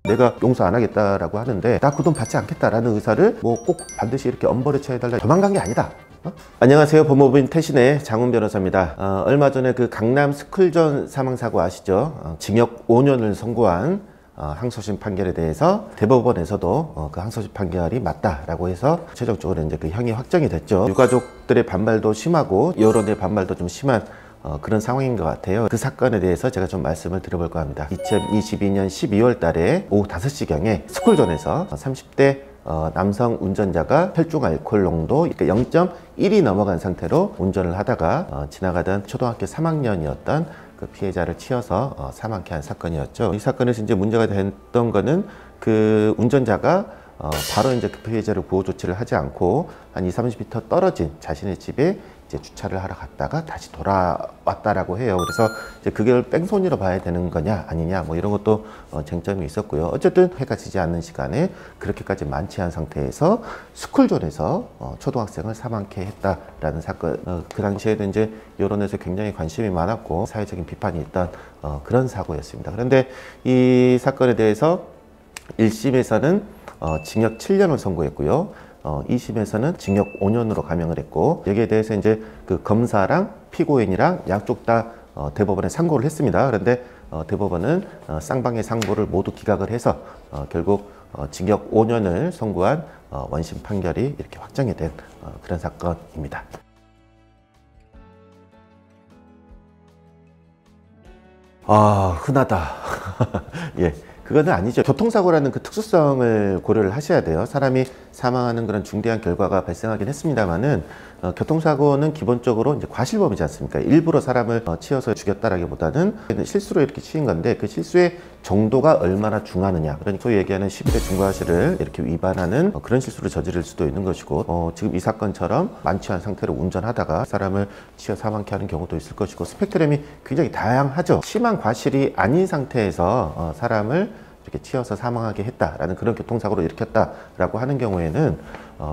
내가 용서 안 하겠다라고 하는데 나 그 돈 받지 않겠다라는 의사를 뭐 꼭 반드시 이렇게 엄벌에 처해달라 도망간 게 아니다. 안녕하세요. 법무부인 태신의 장훈 변호사입니다. 얼마 전에 그 강남 스쿨존 사망사고 아시죠? 징역 5년을 선고한 항소심 판결에 대해서 대법원에서도 그 항소심 판결이 맞다라고 해서 최종적으로 이제 그 형이 확정이 됐죠. 유가족들의 반발도 심하고 여론의 반발도 좀 심한 그런 상황인 것 같아요. 그 사건에 대해서 제가 좀 말씀을 드려볼까 합니다. 2022년 12월 달에 오후 5시경에 스쿨존에서 30대 남성 운전자가 혈중 알코올 농도 0.1이 넘어간 상태로 운전을 하다가 지나가던 초등학교 3학년이었던 그 피해자를 치여서 사망케 한 사건이었죠. 이 사건에서 이제 문제가 됐던 거는 그 운전자가 바로 이제 그 피해자를 구호 조치를 하지 않고 한 20-30m 떨어진 자신의 집에 이제 주차를 하러 갔다가 다시 돌아왔다라고 해요. 그래서 이제 그걸 뺑소니로 봐야 되는 거냐 아니냐 뭐 이런 것도 쟁점이 있었고요. 어쨌든 해가 지지 않는 시간에 그렇게까지 만취한 상태에서 스쿨존에서 초등학생을 사망케 했다라는 사건. 그 당시에도 이제 여론에서 굉장히 관심이 많았고 사회적인 비판이 있던 그런 사고였습니다. 그런데 이 사건에 대해서 1심에서는 징역 7년을 선고했고요. 2심에서는 징역 5년으로 감형을 했고, 여기에 대해서 이제 그 검사랑 피고인이랑 양쪽 다 대법원에 상고를 했습니다. 그런데 대법원은 쌍방의 상고를 모두 기각을 해서 결국 징역 5년을 선고한 원심 판결이 이렇게 확정이 된 그런 사건입니다. 흔하다. 예. 그거는 아니죠. 교통사고라는 그 특수성을 고려를 하셔야 돼요. 사람이 사망하는 그런 중대한 결과가 발생하긴 했습니다만은 교통사고는 기본적으로 이제 과실범이지 않습니까? 일부러 사람을 치여서 죽였다라기보다는 실수로 이렇게 치인 건데 그 실수의 정도가 얼마나 중하느냐. 그러니까 소위 얘기하는 11회 중과실을 이렇게 위반하는 그런 실수를 저지를 수도 있는 것이고 지금 이 사건처럼 만취한 상태로 운전하다가 사람을 치여 사망케 하는 경우도 있을 것이고 스펙트럼이 굉장히 다양하죠. 심한 과실이 아닌 상태에서 사람을 이렇게 치여서 사망하게 했다라는 그런 교통사고를 일으켰다라고 하는 경우에는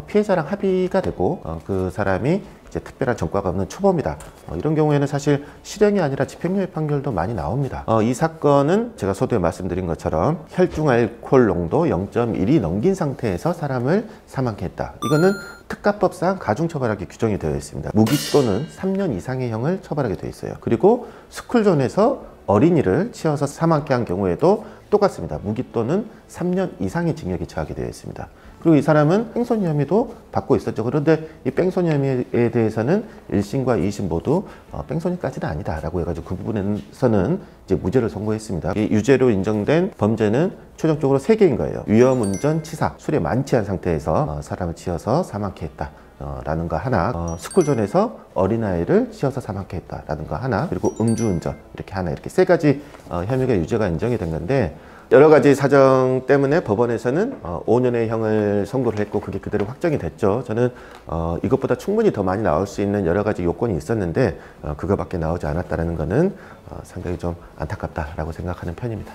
피해자랑 합의가 되고 그 사람이 이제 특별한 전과가 없는 초범이다. 이런 경우에는 사실 실형이 아니라 집행유예 판결도 많이 나옵니다. 이 사건은 제가 서두에 말씀드린 것처럼 혈중 알코올 농도 0.1이 넘긴 상태에서 사람을 사망케 했다. 이거는 특가법상 가중처벌하게 규정이 되어 있습니다. 무기 또는 3년 이상의 형을 처벌하게 되어 있어요. 그리고 스쿨존에서 어린이를 치여서 사망케 한 경우에도 똑같습니다. 무기 또는 3년 이상의 징역이 처하게 되어 있습니다. 그리고 이 사람은 뺑소니 혐의도 받고 있었죠. 그런데 이 뺑소니 혐의에 대해서는 1심과 2심 모두 뺑소니까지는 아니다라고 해가지고 그 부분에서는 이제 무죄를 선고했습니다. 이 유죄로 인정된 범죄는 최종적으로 3개인 거예요. 위험운전, 치사, 술에 만취한 상태에서 사람을 치여서 사망케 했다. 라는 거 하나, 스쿨존에서 어린아이를 치여서 사망케 했다라는 거 하나, 그리고 음주운전 이렇게 하나, 이렇게 3가지 혐의가 유죄가 인정이 된 건데 여러 가지 사정 때문에 법원에서는 5년의 형을 선고를 했고 그게 그대로 확정이 됐죠. 저는 이것보다 충분히 더 많이 나올 수 있는 여러 가지 요건이 있었는데 그거밖에 나오지 않았다는 거는 상당히 좀 안타깝다라고 생각하는 편입니다.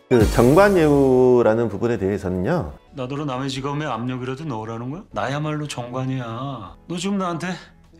그 정관예우라는 부분에 대해서는요. 나더러 남의 직업에 압력이라도 넣으라는 거야? 나야말로 정관이야. 너 지금 나한테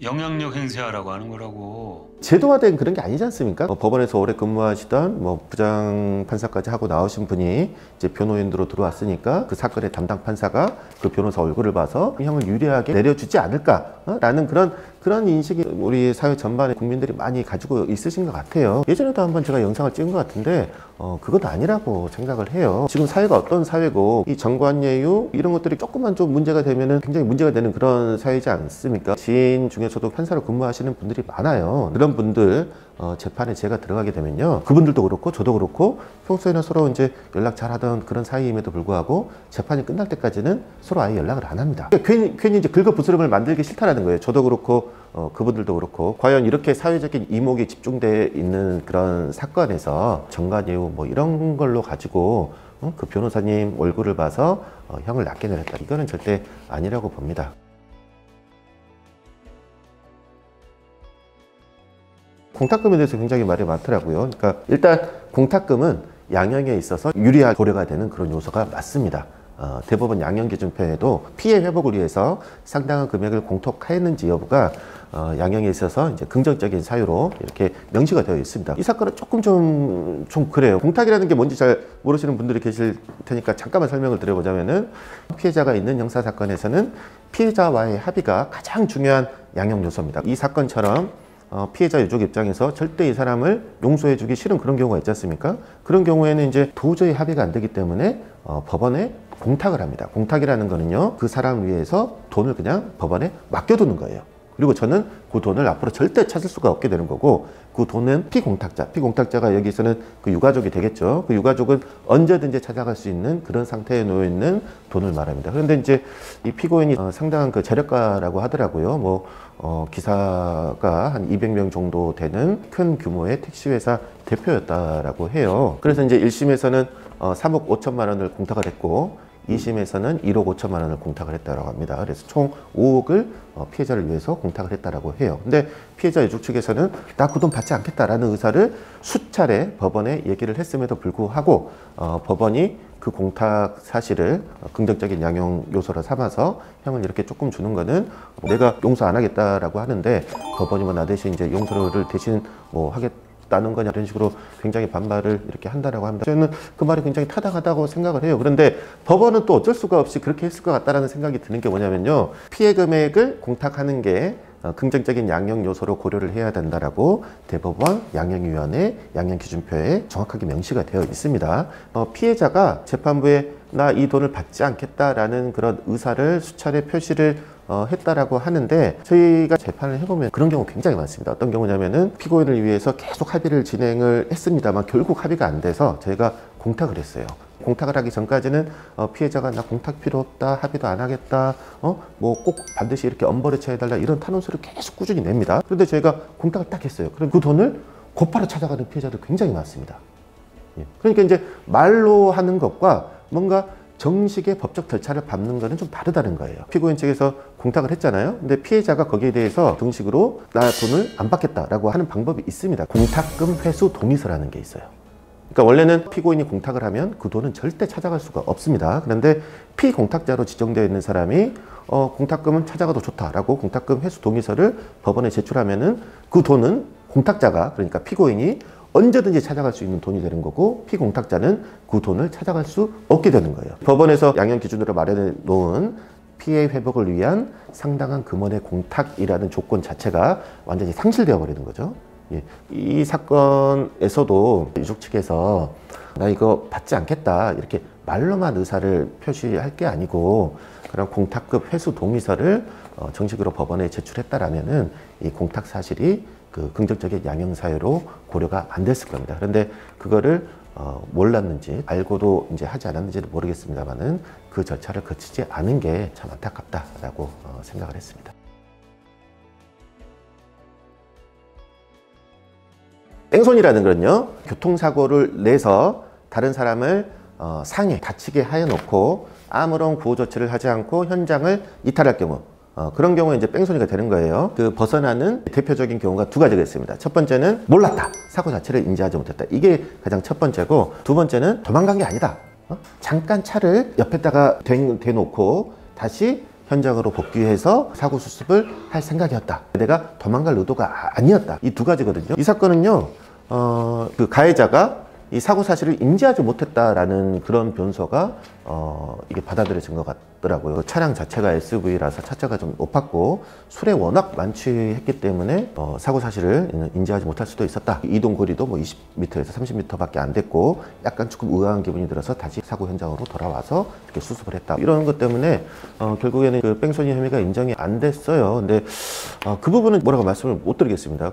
영향력 행세하라고 하는 거라고. 제도화된 그런 게 아니지 않습니까? 법원에서 오래 근무하시던 부장 판사까지 하고 나오신 분이 이제 변호인으로 들어왔으니까 그 사건의 담당 판사가 그 변호사 얼굴을 봐서 형을 유리하게 내려주지 않을까라는 그런 인식이 우리 사회 전반에 국민들이 많이 가지고 있으신 것 같아요. 예전에도 한번 제가 영상을 찍은 것 같은데 그건 아니라고 생각을 해요. 지금 사회가 어떤 사회고 이 정관예우 이런 것들이 조금만 좀 문제가 되면은 굉장히 문제가 되는 그런 사회지 않습니까? 지인 중에서도 판사로 근무하시는 분들이 많아요. 그런 분들 재판에 제가 들어가게 되면요, 그분들도 그렇고 저도 그렇고 평소에는 서로 이제 연락 잘 하던 그런 사이임에도 불구하고 재판이 끝날 때까지는 서로 아예 연락을 안 합니다. 괜히 이제 긁어부스럼을 만들기 싫다라는 거예요. 저도 그렇고 그분들도 그렇고. 과연 이렇게 사회적인 이목이 집중되어 있는 그런 사건에서 정관예우 이런 걸로 가지고 그 변호사님 얼굴을 봐서 형을 낮게 내렸다, 이거는 절대 아니라고 봅니다. 공탁금에 대해서 굉장히 말이 많더라고요. 그러니까 일단 공탁금은 양형에 있어서 유리하게 고려가 되는 그런 요소가 맞습니다. 대법원 양형기준표에도 피해 회복을 위해서 상당한 금액을 공탁하였는지 여부가 양형에 있어서 이제 긍정적인 사유로 이렇게 명시가 되어 있습니다. 이 사건은 조금 좀 그래요. 공탁이라는 게 뭔지 잘 모르시는 분들이 계실 테니까 잠깐만 설명을 드려보자면은, 피해자가 있는 형사사건에서는 피해자와의 합의가 가장 중요한 양형 요소입니다. 이 사건처럼 피해자 유족 입장에서 절대 이 사람을 용서해주기 싫은 그런 경우가 있지 않습니까? 그런 경우에는 이제 도저히 합의가 안 되기 때문에 법원에 공탁을 합니다. 공탁이라는 거는요, 그 사람을 위해서 돈을 그냥 법원에 맡겨두는 거예요. 그리고 저는 그 돈을 앞으로 절대 찾을 수가 없게 되는 거고, 그 돈은 피공탁자가 여기서는 그 유가족이 되겠죠. 그 유가족은 언제든지 찾아갈 수 있는 그런 상태에 놓여 있는 돈을 말합니다. 그런데 이제 이 피고인이 상당한 그 재력가라고 하더라고요. 기사가 한 200명 정도 되는 큰 규모의 택시회사 대표였다라고 해요. 그래서 이제 1심에서는 3억 5천만 원을 공탁을 했고, 2심에서는 1억 5천만 원을 공탁을 했다고 합니다. 그래서 총 5억을 피해자를 위해서 공탁을 했다라고 해요. 근데 피해자 유족 측에서는 나 그 돈 받지 않겠다라는 의사를 수차례 법원에 얘기를 했음에도 불구하고 법원이 그 공탁 사실을 긍정적인 양형 요소로 삼아서 형을 이렇게 조금 주는 거는, 내가 용서 안 하겠다라고 하는데 법원이 나 대신 이제 용서를 대신 하겠다는 거냐, 이런 식으로 굉장히 반발을 이렇게 한다라고 합니다. 저는 그 말이 굉장히 타당하다고 생각을 해요. 그런데 법원은 또 어쩔 수가 없이 그렇게 했을 것 같다라는 생각이 드는 게 뭐냐면요, 피해 금액을 공탁하는 게 긍정적인 양형 요소로 고려를 해야 된다라고 대법원 양형위원회 양형기준표에 정확하게 명시가 되어 있습니다. 피해자가 재판부에 나 이 돈을 받지 않겠다라는 그런 의사를 수차례 표시를 했다라고 하는데, 저희가 재판을 해보면 그런 경우 굉장히 많습니다. 어떤 경우냐면은 피고인을 위해서 계속 합의를 진행을 했습니다만 결국 합의가 안 돼서 저희가 공탁을 했어요. 공탁을 하기 전까지는 피해자가 나 공탁 필요 없다, 합의도 안 하겠다, 꼭 반드시 이렇게 엄벌에 처해달라, 이런 탄원서를 계속 꾸준히 냅니다. 그런데 저희가 공탁을 딱 했어요. 그럼 그 돈을 곧바로 찾아가는 피해자들 굉장히 많습니다. 그러니까 이제 말로 하는 것과 뭔가 정식의 법적 절차를 밟는 거는 좀 다르다는 거예요. 피고인 측에서 공탁을 했잖아요. 근데 피해자가 거기에 대해서 정식으로 나 돈을 안 받겠다라고 하는 방법이 있습니다. 공탁금 회수 동의서라는 게 있어요. 그러니까 원래는 피고인이 공탁을 하면 그 돈은 절대 찾아갈 수가 없습니다. 그런데 피공탁자로 지정되어 있는 사람이 공탁금은 찾아가도 좋다라고 공탁금 회수 동의서를 법원에 제출하면은 그 돈은 공탁자가, 그러니까 피고인이 언제든지 찾아갈 수 있는 돈이 되는 거고, 피공탁자는 그 돈을 찾아갈 수 없게 되는 거예요. 법원에서 양형 기준으로 마련해 놓은 피해 회복을 위한 상당한 금원의 공탁이라는 조건 자체가 완전히 상실되어 버리는 거죠. 이 사건에서도 유족 측에서 나 이거 받지 않겠다 이렇게 말로만 의사를 표시할 게 아니고, 그런 공탁급 회수 동의서를 정식으로 법원에 제출했다라면은 이 공탁 사실이 그 긍정적인 양형 사유로 고려가 안 됐을 겁니다. 그런데 그거를 몰랐는지 알고도 이제 하지 않았는지는 모르겠습니다만은 그 절차를 거치지 않은 게 참 안타깝다라고 생각을 했습니다. 뺑소니라는 건요, 교통사고를 내서 다른 사람을 상해, 다치게 하여 놓고 아무런 구호 조치를 하지 않고 현장을 이탈할 경우, 그런 경우에 이제 뺑소니가 되는 거예요. 그 벗어나는 대표적인 경우가 두 가지가 있습니다. 첫 번째는 몰랐다, 사고 자체를 인지하지 못했다. 이게 가장 첫 번째고, 두 번째는 도망간 게 아니다. 잠깐 차를 옆에다가 대놓고 다시 현장으로 복귀해서 사고 수습을 할 생각이었다. 내가 도망갈 의도가 아니었다. 이 두 가지거든요. 이 사건은요, 그 가해자가 이 사고 사실을 인지하지 못했다라는 그런 변소가 이게 받아들여진 것 같더라고요. 차량 자체가 SUV라서 차체가 좀 높았고 술에 워낙 만취했기 때문에 사고 사실을 인지하지 못할 수도 있었다. 이동 거리도 20m에서 30m밖에 안 됐고 약간 조금 의아한 기분이 들어서 다시 사고 현장으로 돌아와서 이렇게 수습을 했다. 이런 것 때문에 결국에는 그 뺑소니 혐의가 인정이 안 됐어요. 근데 그 부분은 뭐라고 말씀을 못 드리겠습니다.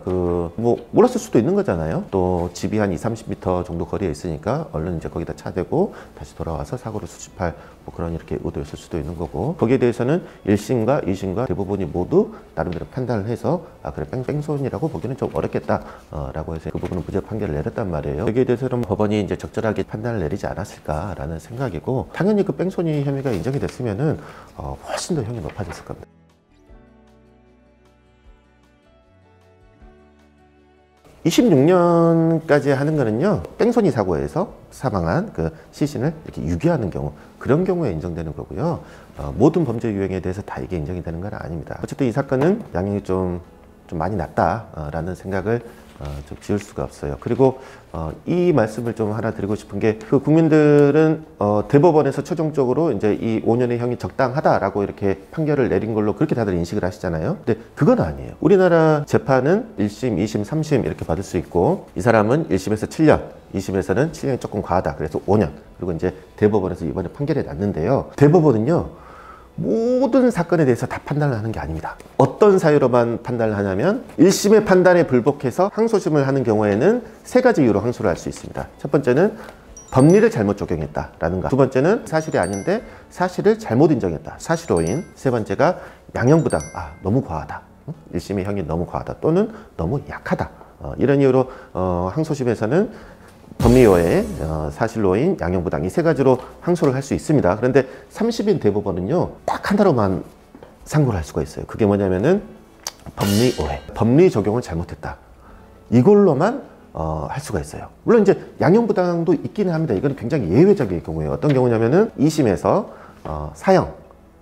몰랐을 수도 있는 거잖아요. 또 집이 한 20-30m 정도 거리에 있으니까 얼른 이제 거기다 차대고 다시 돌아와서 사고를 수습할 그런 이렇게 의도였을 수도 있는 거고, 거기에 대해서는 1심과 2심과 대부분이 모두 나름대로 판단을 해서 그래 뺑소니라고 보기는 좀 어렵겠다라고 해서 그 부분은 무죄 판결을 내렸단 말이에요. 여기에 대해서는 법원이 이제 적절하게 판단을 내리지 않았을까라는 생각이고, 당연히 그 뺑소니 혐의가 인정이 됐으면은 훨씬 더 형이 높아졌을 겁니다. 26년까지 하는 거는요, 뺑소니 사고에서 사망한 그 시신을 이렇게 유기하는 경우, 그런 경우에 인정되는 거고요. 모든 범죄 유형에 대해서 다 이게 인정이 되는 건 아닙니다. 어쨌든 이 사건은 양형이 좀 많이 낮다라는 생각을 좀 지울 수가 없어요. 그리고 이 말씀을 좀 하나 드리고 싶은 게, 그 국민들은 대법원에서 최종적으로 이제 이 5년의 형이 적당하다라고 이렇게 판결을 내린 걸로 그렇게 다들 인식을 하시잖아요. 근데 그건 아니에요. 우리나라 재판은 1심, 2심, 3심 이렇게 받을 수 있고, 이 사람은 1심에서 7년, 2심에서는 7년이 조금 과하다, 그래서 5년, 그리고 이제 대법원에서 이번에 판결이 났는데요. 대법원은요, 모든 사건에 대해서 다 판단을 하는 게 아닙니다. 어떤 사유로만 판단을 하냐면, 1심의 판단에 불복해서 항소심을 하는 경우에는 3가지 이유로 항소를 할 수 있습니다. 첫 번째는 법리를 잘못 적용했다라는 거. 두 번째는 사실이 아닌데 사실을 잘못 인정했다, 사실오인. 세 번째가 양형부당, 너무 과하다, 1심의 형이 너무 과하다 또는 너무 약하다, 이런 이유로 항소심에서는 법리오해, 사실로인, 양형부당, 이 3가지로 항소를 할 수 있습니다. 그런데 30인 대법원은요, 딱 하나로만 상고를 할 수가 있어요. 그게 뭐냐면은 법리오해, 법리 적용을 잘못했다, 이걸로만 할 수가 있어요. 물론 이제 양형부당도 있기는 합니다. 이건 굉장히 예외적인 경우예요. 어떤 경우냐면은 2심에서 사형,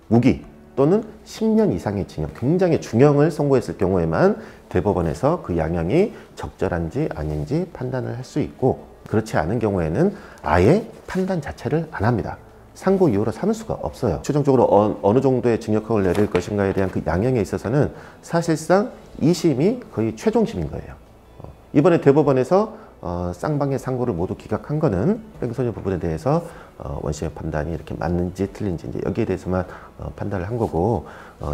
무기 또는 10년 이상의 징역, 굉장히 중형을 선고했을 경우에만 대법원에서 그 양형이 적절한지 아닌지 판단을 할 수 있고, 그렇지 않은 경우에는 아예 판단 자체를 안 합니다. 상고 이유로 삼을 수가 없어요. 최종적으로 어느 정도의 징역형을 내릴 것인가에 대한 그 양형에 있어서는 사실상 2심이 거의 최종심인 거예요. 이번에 대법원에서 쌍방의 상고를 모두 기각한 거는 뺑소니 부분에 대해서 원심의 판단이 이렇게 맞는지 틀린지 이제 여기에 대해서만 판단을 한 거고,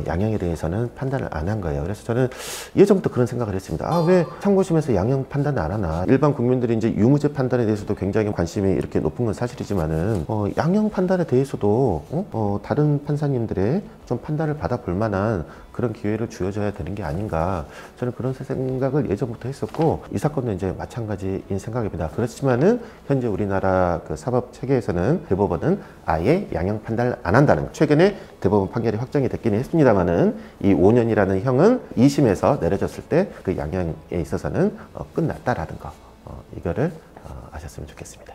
양형에 대해서는 판단을 안 한 거예요. 그래서 저는 예전부터 그런 생각을 했습니다. 왜 상고심에서 양형 판단을 안 하나? 일반 국민들이 이제 유무죄 판단에 대해서도 굉장히 관심이 이렇게 높은 건 사실이지만은 양형 판단에 대해서도 다른 판사님들의 좀 판단을 받아볼 만한 그런 기회를 주어져야 되는 게 아닌가, 저는 그런 생각을 예전부터 했었고, 이 사건도 이제 마찬가지인 생각입니다. 그렇지만은 현재 우리나라 그 사법 체계에서는 대법원은 아예 양형 판단을 안 한다는 것. 최근에 대법원 판결이 확정이 됐기는 했습니다만은 이 5년이라는 형은 2심에서 내려졌을 때 그 양형에 있어서는 끝났다라는 거, 이거를 아셨으면 좋겠습니다.